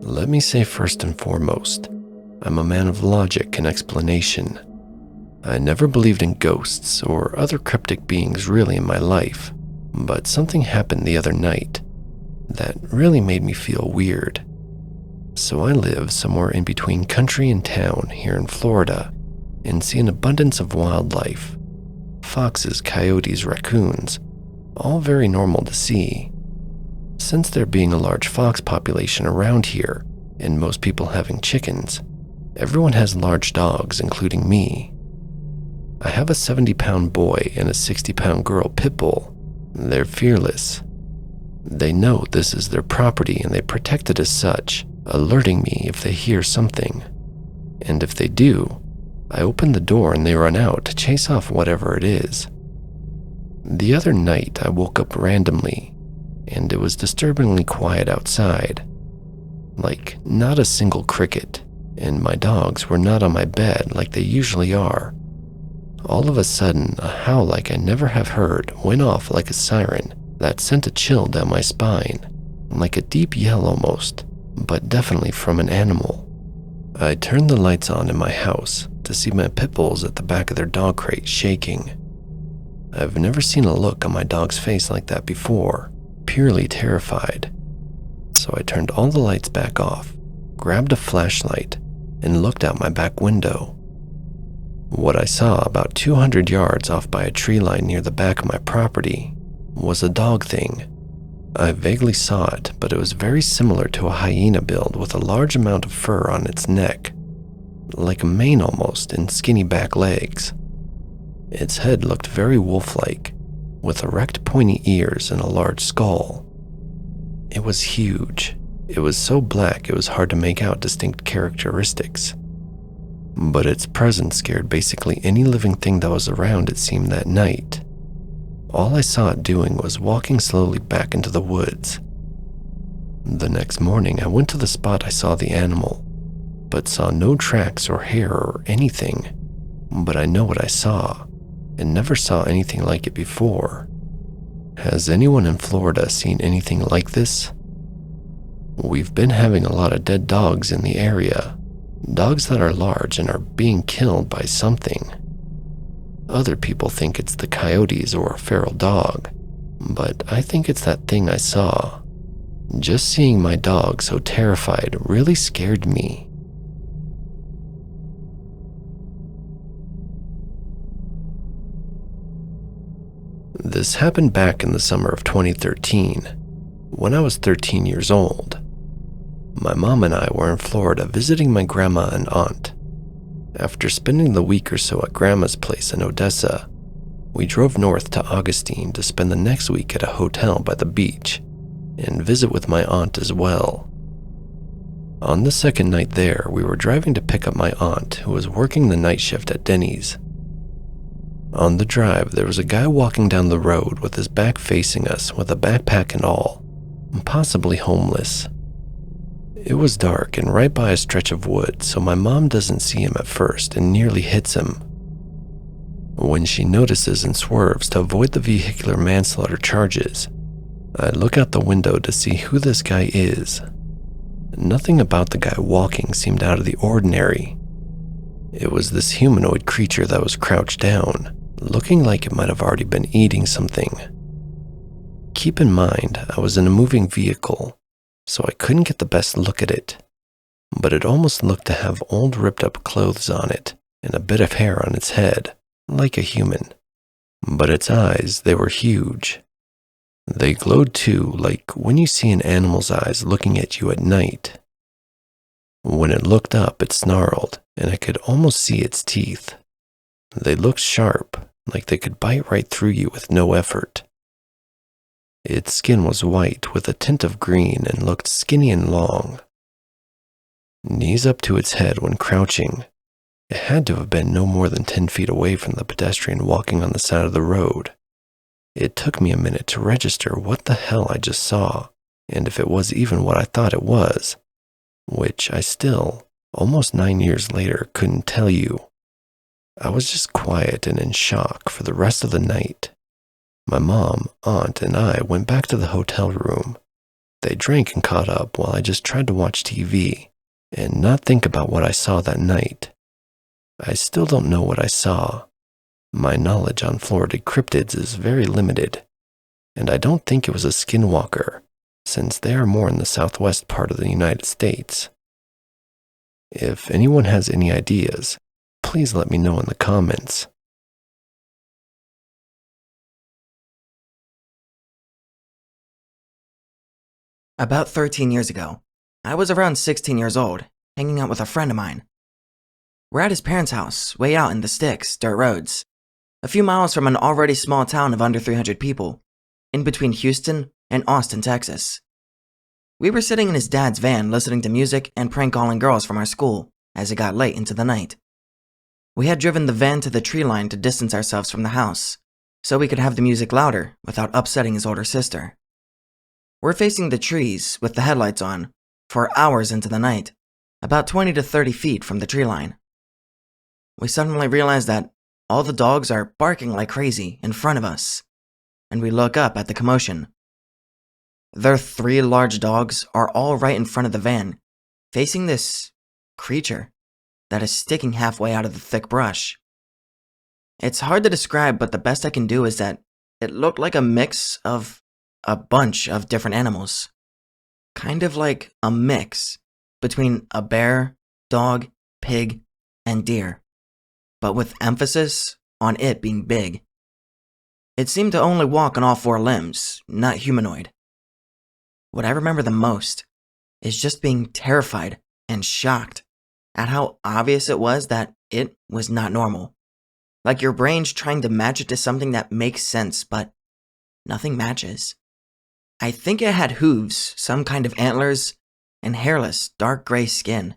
Let me say first and foremost, I'm a man of logic and explanation. I never believed in ghosts or other cryptic beings really in my life, but something happened the other night that really made me feel weird. So I live somewhere in between country and town here in Florida and see an abundance of wildlife. Foxes, coyotes, raccoons, all very normal to see. Since there being a large fox population around here and most people having chickens, everyone has large dogs, including me. I have a 70-pound boy and a 60-pound girl pit bull. They're fearless. They know this is their property and they protect it as such, alerting me if they hear something. And if they do, I open the door and they run out to chase off whatever it is. The other night I woke up randomly and it was disturbingly quiet outside. Like not a single cricket, and my dogs were not on my bed like they usually are. All of a sudden, a howl like I never have heard went off like a siren that sent a chill down my spine, like a deep yell almost, but definitely from an animal. I turned the lights on in my house to see my pit bulls at the back of their dog crate shaking. I've never seen a look on my dog's face like that before, purely terrified. So I turned all the lights back off, grabbed a flashlight, and looked out my back window. What I saw about 200 yards off by a tree line near the back of my property was a dog thing. I vaguely saw it, but it was very similar to a hyena build with a large amount of fur on its neck, like a mane almost, and skinny back legs. Its head looked very wolf-like, with erect pointy ears and a large skull. It was huge. It was so black it was hard to make out distinct characteristics. But its presence scared basically any living thing that was around, it seemed, that night. All I saw it doing was walking slowly back into the woods. The next morning, I went to the spot I saw the animal, but saw no tracks or hair or anything. But I know what I saw, and never saw anything like it before. Has anyone in Florida seen anything like this? We've been having a lot of dead dogs in the area. Dogs that are large and are being killed by something. Other people think it's the coyotes or a feral dog, but I think it's that thing I saw. Just seeing my dog so terrified really scared me. This happened back in the summer of 2013, when I was 13 years old. My mom and I were in Florida visiting my grandma and aunt. After spending the week or so at grandma's place in Odessa, we drove north to Augustine to spend the next week at a hotel by the beach and visit with my aunt as well. On the second night there, we were driving to pick up my aunt, who was working the night shift at Denny's. On the drive, there was a guy walking down the road with his back facing us with a backpack and all, possibly homeless. It was dark and right by a stretch of wood, so my mom doesn't see him at first and nearly hits him. When she notices and swerves to avoid the vehicular manslaughter charges, I look out the window to see who this guy is. Nothing about the guy walking seemed out of the ordinary. It was this humanoid creature that was crouched down, looking like it might have already been eating something. Keep in mind, I was in a moving vehicle, so I couldn't get the best look at it, but it almost looked to have old ripped up clothes on it and a bit of hair on its head, like a human. But its eyes, they were huge. They glowed too, like when you see an animal's eyes looking at you at night. When it looked up, it snarled, and I could almost see its teeth. They looked sharp, like they could bite right through you with no effort. Its skin was white with a tint of green and looked skinny and long. Knees up to its head when crouching, it had to have been no more than 10 feet away from the pedestrian walking on the side of the road. It took me a minute to register what the hell I just saw, and if it was even what I thought it was, which I still, almost 9 years later, couldn't tell you. I was just quiet and in shock for the rest of the night. My mom, aunt, and I went back to the hotel room. They drank and caught up while I just tried to watch TV and not think about what I saw that night. I still don't know what I saw. My knowledge on Florida cryptids is very limited, and I don't think it was a skinwalker, since they are more in the southwest part of the United States. If anyone has any ideas, please let me know in the comments. About 13 years ago, I was around 16 years old, hanging out with a friend of mine. We're at his parents' house, way out in the sticks, dirt roads, a few miles from an already small town of under 300 people, in between Houston and Austin, Texas. We were sitting in his dad's van listening to music and prank calling girls from our school as it got late into the night. We had driven the van to the tree line to distance ourselves from the house, so we could have the music louder without upsetting his older sister. We're facing the trees with the headlights on for hours into the night, about 20 to 30 feet from the tree line. We suddenly realize that all the dogs are barking like crazy in front of us, and we look up at the commotion. Their 3 large dogs are all right in front of the van, facing this creature that is sticking halfway out of the thick brush. It's hard to describe, but the best I can do is that it looked like a mix of a bunch of different animals. Kind of like a mix between a bear, dog, pig, and deer, but with emphasis on it being big. It seemed to only walk on all 4 limbs, not humanoid. What I remember the most is just being terrified and shocked at how obvious it was that it was not normal. Like your brain's trying to match it to something that makes sense, but nothing matches. I think it had hooves, some kind of antlers, and hairless, dark gray skin.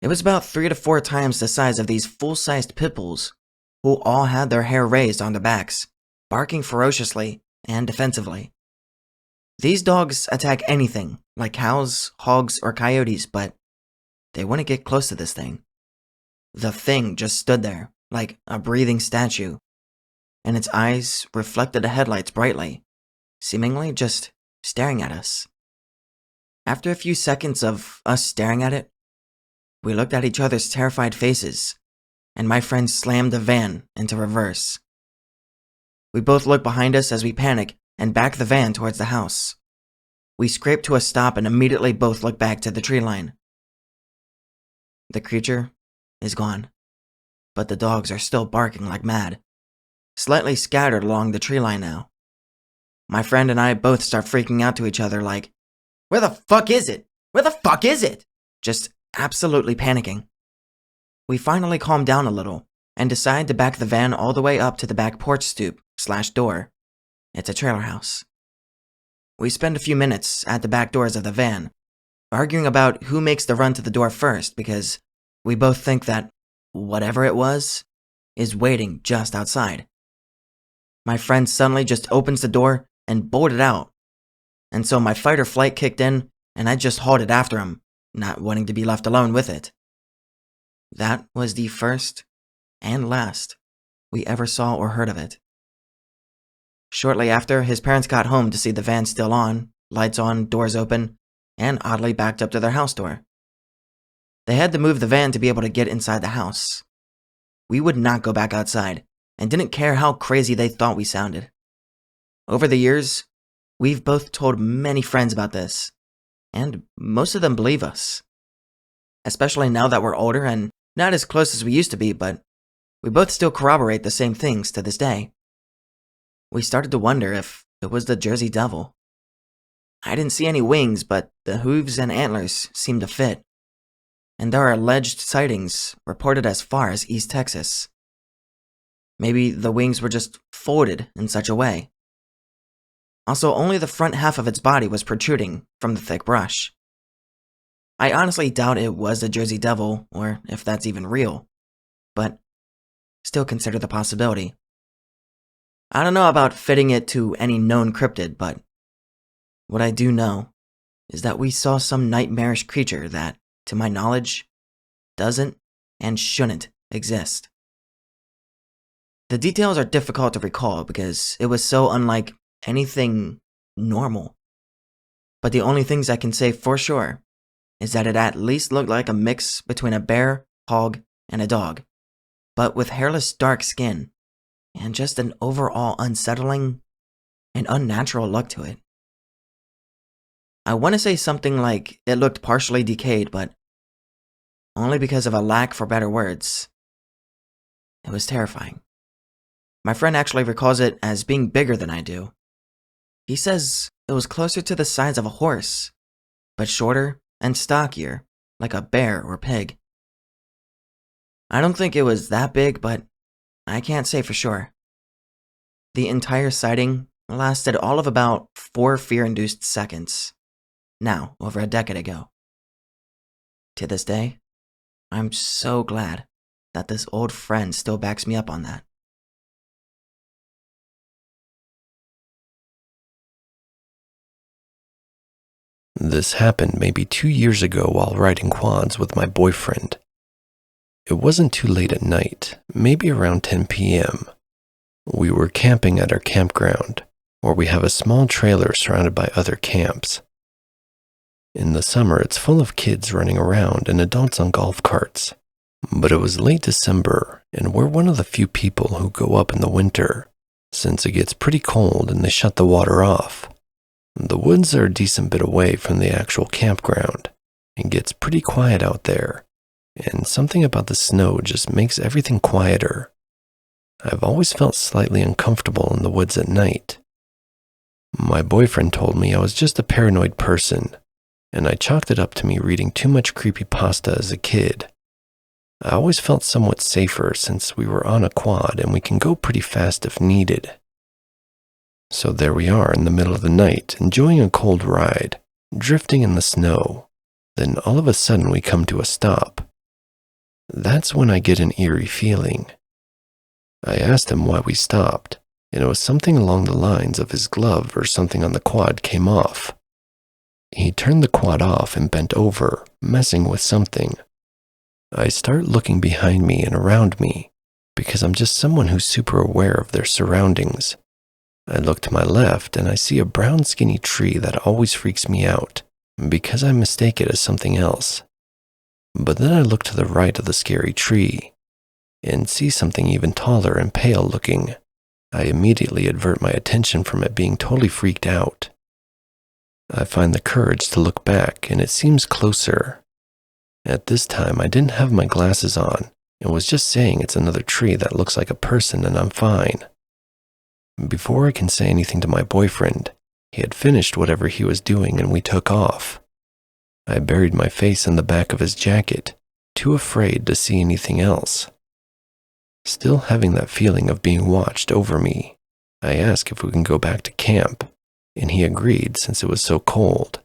It was about 3 to 4 times the size of these full-sized pit bulls, who all had their hair raised on their backs, barking ferociously and defensively. These dogs attack anything, like cows, hogs, or coyotes, but they wouldn't get close to this thing. The thing just stood there, like a breathing statue, and its eyes reflected the headlights brightly, seemingly just staring at us. After a few seconds of us staring at it, we looked at each other's terrified faces, and my friend slammed the van into reverse. We both looked behind us as we panic and back the van towards the house. We scraped to a stop and immediately both looked back to the tree line. The creature is gone, but the dogs are still barking like mad, slightly scattered along the tree line now. My friend and I both start freaking out to each other like, "Where the fuck is it? Where the fuck is it?" Just absolutely panicking. We finally calm down a little and decide to back the van all the way up to the back porch stoop/door. It's a trailer house. We spend a few minutes at the back doors of the van, arguing about who makes the run to the door first because we both think that whatever it was is waiting just outside. My friend suddenly just opens the door and bolted out, and so my fight or flight kicked in and I just halted after him, not wanting to be left alone with it. That was the first and last we ever saw or heard of it. Shortly after, his parents got home to see the van still on, lights on, doors open, and oddly backed up to their house door. They had to move the van to be able to get inside the house. We would not go back outside, and didn't care how crazy they thought we sounded. Over the years, we've both told many friends about this, and most of them believe us. Especially now that we're older and not as close as we used to be, but we both still corroborate the same things to this day. We started to wonder if it was the Jersey Devil. I didn't see any wings, but the hooves and antlers seemed to fit. And there are alleged sightings reported as far as East Texas. Maybe the wings were just folded in such a way. Also, only the front half of its body was protruding from the thick brush. I honestly doubt it was the Jersey Devil, or if that's even real, but still consider the possibility. I don't know about fitting it to any known cryptid, but what I do know is that we saw some nightmarish creature that, to my knowledge, doesn't and shouldn't exist. The details are difficult to recall because it was so unlike anything normal. but the only things I can say for sure is that it at least looked like a mix between a bear, hog, and a dog, but with hairless dark skin, and just an overall unsettling and unnatural look to it. I want to say something like it looked partially decayed, but only because of a lack for better words. It was terrifying. My friend actually recalls it as being bigger than I do. He says it was closer to the size of a horse, but shorter and stockier, like a bear or pig. I don't think it was that big, but I can't say for sure. The entire sighting lasted all of about 4 fear-induced seconds, now over a decade ago. To this day, I'm so glad that this old friend still backs me up on that. This happened maybe 2 years ago while riding quads with my boyfriend. It wasn't too late at night, maybe around 10 p.m. We were camping at our campground, where we have a small trailer surrounded by other camps. In the summer, it's full of kids running around and adults on golf carts. But it was late December, and we're one of the few people who go up in the winter, since it gets pretty cold and they shut the water off. The woods are a decent bit away from the actual campground. It gets pretty quiet out there, and something about the snow just makes everything quieter. I've always felt slightly uncomfortable in the woods at night. My boyfriend told me I was just a paranoid person, and I chalked it up to me reading too much creepypasta as a kid. I always felt somewhat safer since we were on a quad and we can go pretty fast if needed. So there we are in the middle of the night, enjoying a cold ride, drifting in the snow. Then all of a sudden we come to a stop. That's when I get an eerie feeling. I asked him why we stopped, and it was something along the lines of his glove or something on the quad came off. He turned the quad off and bent over, messing with something. I start looking behind me and around me, because I'm just someone who's super aware of their surroundings. I look to my left and I see a brown skinny tree that always freaks me out, because I mistake it as something else. But then I look to the right of the scary tree, and see something even taller and pale looking. I immediately avert my attention from it being totally freaked out. I find the courage to look back, and it seems closer. At this time, I didn't have my glasses on, and was just saying it's another tree that looks like a person and I'm fine. Before I can say anything to my boyfriend, he had finished whatever he was doing and we took off. I buried my face in the back of his jacket, too afraid to see anything else. Still having that feeling of being watched over me, I asked if we can go back to camp, and he agreed since it was so cold.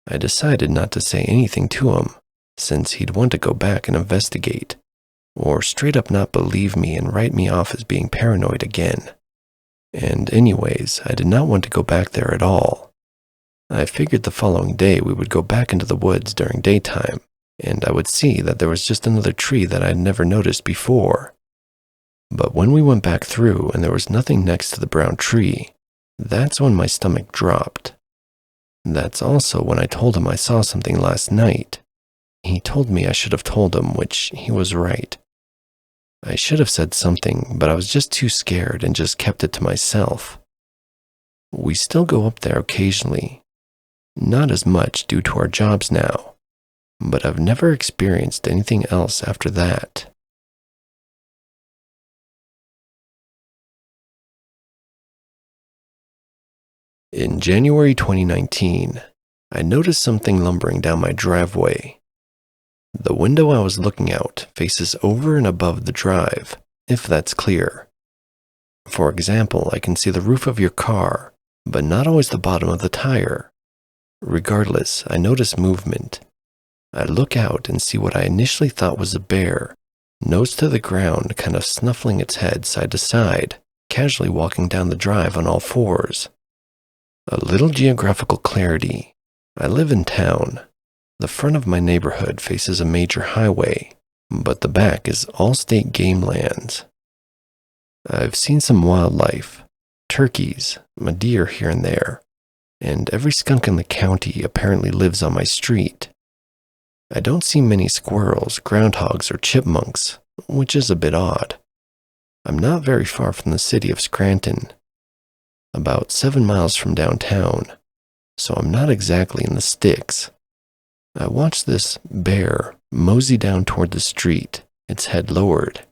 I decided not to say anything to him, since he'd want to go back and investigate, or straight up not believe me and write me off as being paranoid again. And anyways, I did not want to go back there at all. I figured the following day we would go back into the woods during daytime, and I would see that there was just another tree that I had never noticed before. But when we went back through and there was nothing next to the brown tree, that's when my stomach dropped. That's also when I told him I saw something last night. He told me I should have told him, which he was right. I should have said something, but I was just too scared and just kept it to myself. We still go up there occasionally. Not as much due to our jobs now, but I've never experienced anything else after that. In January 2019, I noticed something lumbering down my driveway. The window I was looking out faces over and above the drive, if that's clear. For example, I can see the roof of your car, but not always the bottom of the tire. Regardless, I notice movement. I look out and see what I initially thought was a bear, nose to the ground, kind of snuffling its head side to side, casually walking down the drive on all fours. A little geographical clarity. I live in town. The front of my neighborhood faces a major highway, but the back is all state game lands. I've seen some wildlife, turkeys, a deer here and there, and every skunk in the county apparently lives on my street. I don't see many squirrels, groundhogs, or chipmunks, which is a bit odd. I'm not very far from the city of Scranton, about 7 miles from downtown, so I'm not exactly in the sticks. I watched this bear mosey down toward the street, its head lowered.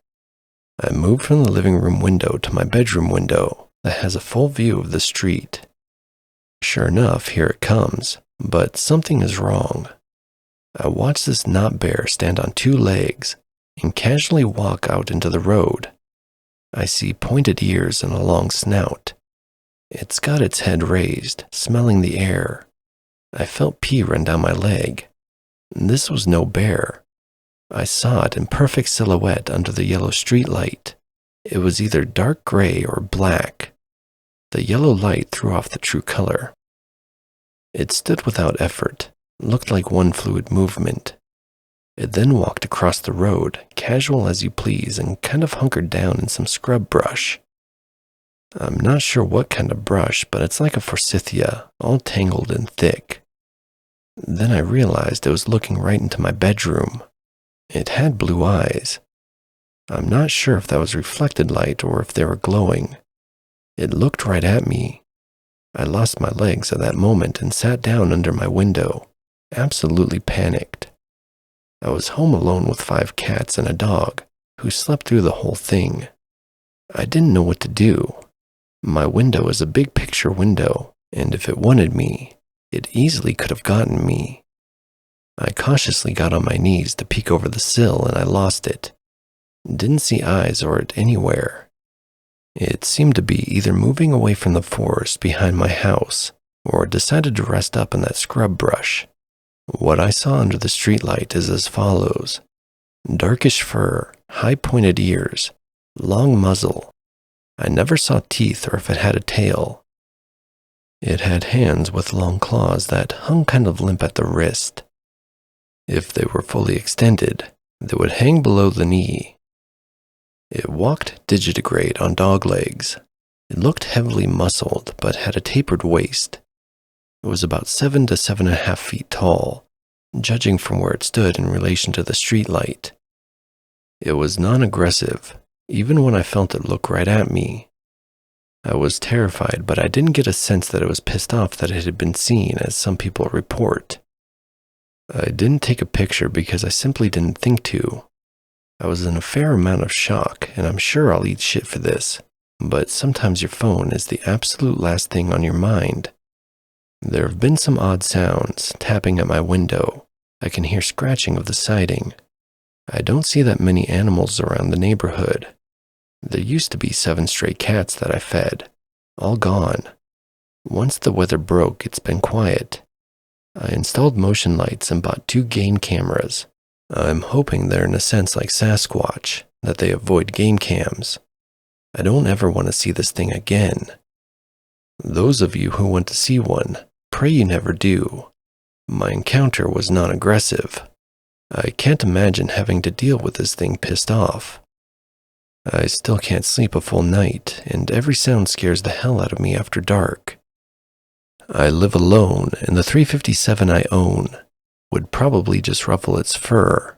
I moved from the living room window to my bedroom window that has a full view of the street. Sure enough, here it comes, but something is wrong. I watched this knot bear stand on 2 legs and casually walk out into the road. I see pointed ears and a long snout. It's got its head raised, smelling the air. I felt pee run down my leg. This was no bear. I saw it in perfect silhouette under the yellow streetlight. It was either dark gray or black. The yellow light threw off the true color. It stood without effort, looked like one fluid movement. It then walked across the road, casual as you please, and kind of hunkered down in some scrub brush. I'm not sure what kind of brush, but it's like a forsythia, all tangled and thick. Then I realized it was looking right into my bedroom. It had blue eyes. I'm not sure if that was reflected light or if they were glowing. It looked right at me. I lost my legs at that moment and sat down under my window, absolutely panicked. I was home alone with 5 cats and a dog, who slept through the whole thing. I didn't know what to do. My window is a big picture window, and if it wanted me, it easily could have gotten me. I cautiously got on my knees to peek over the sill, and I lost it. Didn't see eyes or it anywhere. It seemed to be either moving away from the forest behind my house, or decided to rest up in that scrub brush. What I saw under the streetlight is as follows: darkish fur, high-pointed ears, long muzzle. I never saw teeth or if it had a tail. It had hands with long claws that hung kind of limp at the wrist. If they were fully extended, they would hang below the knee. It walked digitigrade on dog legs. It looked heavily muscled, but had a tapered waist. It was about 7 to 7.5 feet tall, judging from where it stood in relation to the streetlight. It was non-aggressive, even when I felt it look right at me. I was terrified, but I didn't get a sense that it was pissed off that it had been seen, as some people report. I didn't take a picture because I simply didn't think to. I was in a fair amount of shock, and I'm sure I'll eat shit for this, but sometimes your phone is the absolute last thing on your mind. There have been some odd sounds, tapping at my window. I can hear scratching of the siding. I don't see that many animals around the neighborhood. There used to be 7 stray cats that I fed, all gone. Once the weather broke, it's been quiet. I installed motion lights and bought 2 game cameras. I'm hoping they're in a sense like Sasquatch, that they avoid game cams. I don't ever want to see this thing again. Those of you who want to see one, pray you never do. My encounter was non-aggressive. I can't imagine having to deal with this thing pissed off. I still can't sleep a full night, and every sound scares the hell out of me after dark. I live alone, and the 357 I own would probably just ruffle its fur.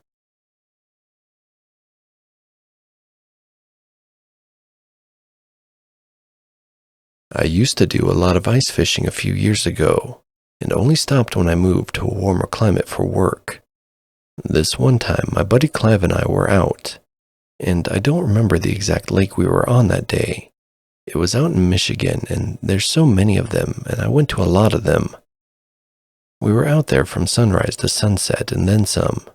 I used to do a lot of ice fishing a few years ago, and only stopped when I moved to a warmer climate for work. This one time, my buddy Clive and I were out, and I don't remember the exact lake we were on that day. It was out in Michigan, and there's so many of them, and I went to a lot of them. We were out there from sunrise to sunset and then some.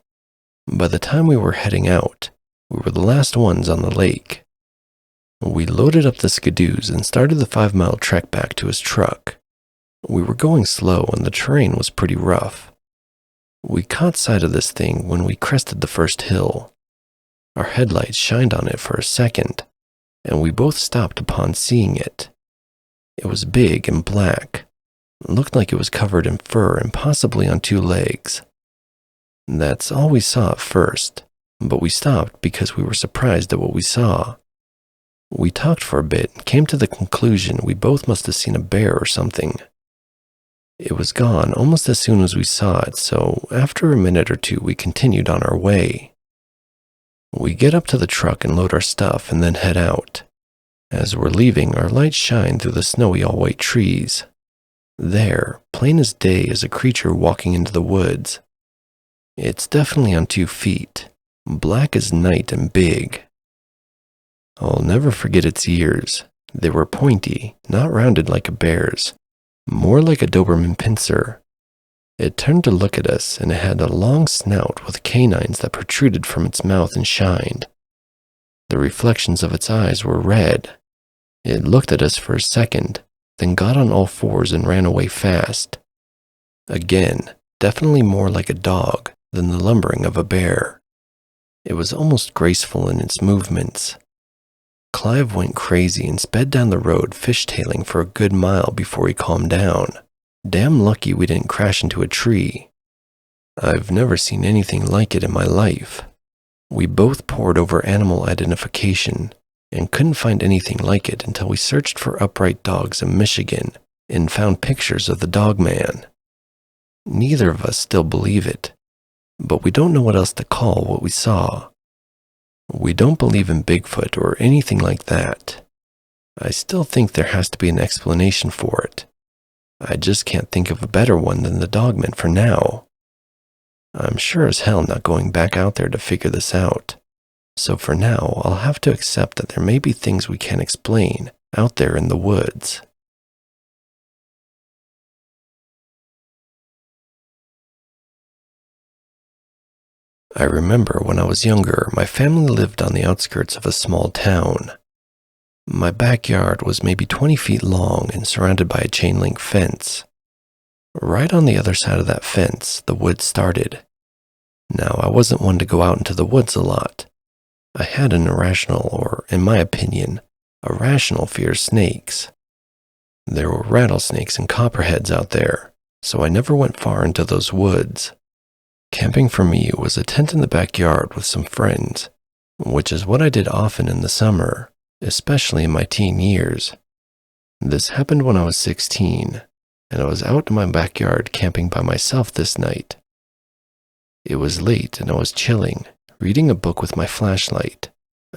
By the time we were heading out, we were the last ones on the lake. We loaded up the skidoos and started the 5-mile trek back to his truck. We were going slow and the terrain was pretty rough. We caught sight of this thing when we crested the first hill. Our headlights shined on it for a second, and we both stopped upon seeing it. It was big and black. It looked like it was covered in fur and possibly on 2 legs. That's all we saw at first, but we stopped because we were surprised at what we saw. We talked for a bit and came to the conclusion we both must have seen a bear or something. It was gone almost as soon as we saw it, so after a minute or two, we continued on our way. We get up to the truck and load our stuff and then head out. As we're leaving, our lights shine through the snowy all-white trees. There, plain as day, is a creature walking into the woods. It's definitely on 2 feet, black as night and big. I'll never forget its ears. They were pointy, not rounded like a bear's, more like a Doberman pincer. It turned to look at us, and it had a long snout with canines that protruded from its mouth and shined. The reflections of its eyes were red. It looked at us for a second, then got on all fours and ran away fast. Again, definitely more like a dog than the lumbering of a bear. It was almost graceful in its movements. Clive went crazy and sped down the road fishtailing for a good mile before he calmed down. Damn lucky we didn't crash into a tree. I've never seen anything like it in my life. We both pored over animal identification and couldn't find anything like it until we searched for upright dogs in Michigan and found pictures of the Dogman. Neither of us still believe it, but we don't know what else to call what we saw. We don't believe in Bigfoot or anything like that. I still think there has to be an explanation for it. I just can't think of a better one than the Dogman for now. I'm sure as hell not going back out there to figure this out. So for now, I'll have to accept that there may be things we can't explain out there in the woods. I remember when I was younger, my family lived on the outskirts of a small town. My backyard was maybe 20 feet long and surrounded by a chain link fence. Right on the other side of that fence, the woods started. Now, I wasn't one to go out into the woods a lot. I had an irrational, or in my opinion, a rational fear of snakes. There were rattlesnakes and copperheads out there, so I never went far into those woods. Camping for me was a tent in the backyard with some friends, which is what I did often in the summer, especially in my teen years. This happened when I was 16, and I was out in my backyard camping by myself this night. It was late and I was chilling, reading a book with my flashlight.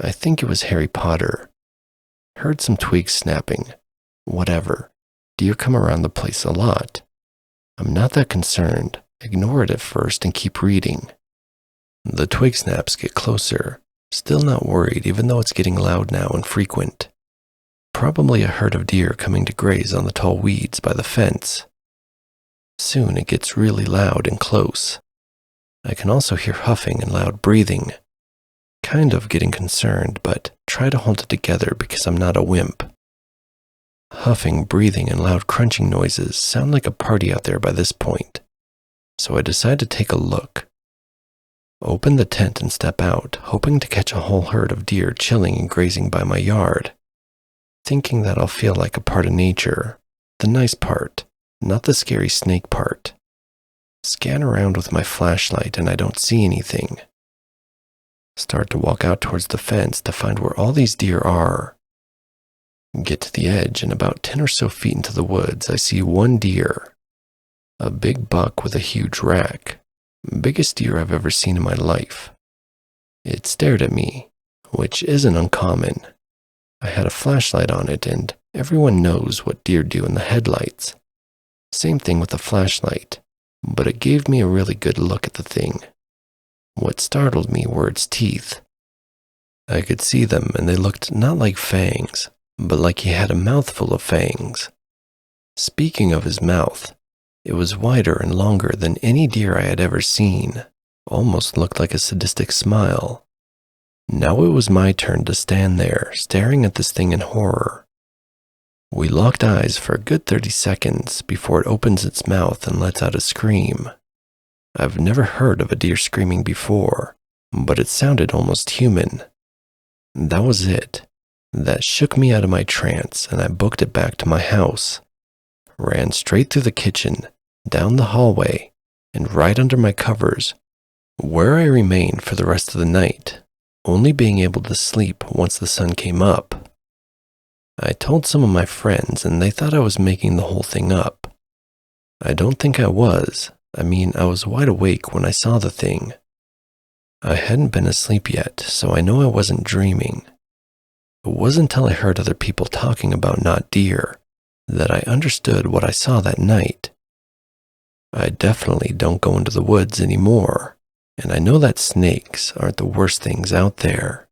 I think it was Harry Potter. Heard some twigs snapping. Whatever. Deer come around the place a lot. I'm not that concerned. Ignore it at first and keep reading. The twig snaps get closer. Still not worried even though it's getting loud now and frequent. Probably a herd of deer coming to graze on the tall weeds by the fence. Soon it gets really loud and close. I can also hear huffing and loud breathing. Kind of getting concerned, but try to hold it together because I'm not a wimp. Huffing, breathing, and loud crunching noises sound like a party out there by this point. So I decide to take a look. Open the tent and step out, hoping to catch a whole herd of deer chilling and grazing by my yard. Thinking that I'll feel like a part of nature. The nice part, not the scary snake part. Scan around with my flashlight and I don't see anything. Start to walk out towards the fence to find where all these deer are. Get to the edge and about 10 or so feet into the woods I see one deer. A big buck with a huge rack. Biggest deer I've ever seen in my life. It stared at me, which isn't uncommon. I had a flashlight on it and everyone knows what deer do in the headlights. Same thing with the flashlight. But it gave me a really good look at the thing. What startled me were its teeth. I could see them and they looked not like fangs, but like he had a mouthful of fangs. Speaking of his mouth, it was wider and longer than any deer I had ever seen. Almost looked like a sadistic smile. Now it was my turn to stand there, staring at this thing in horror. We locked eyes for a good 30 seconds before it opens its mouth and lets out a scream. I've never heard of a deer screaming before, but it sounded almost human. That was it. That shook me out of my trance and I booked it back to my house. Ran straight through the kitchen, down the hallway, and right under my covers, where I remained for the rest of the night, only being able to sleep once the sun came up. I told some of my friends and they thought I was making the whole thing up. I don't think I was. I mean, I was wide awake when I saw the thing. I hadn't been asleep yet, so I know I wasn't dreaming. It wasn't until I heard other people talking about not deer that I understood what I saw that night. I definitely don't go into the woods anymore, and I know that snakes aren't the worst things out there.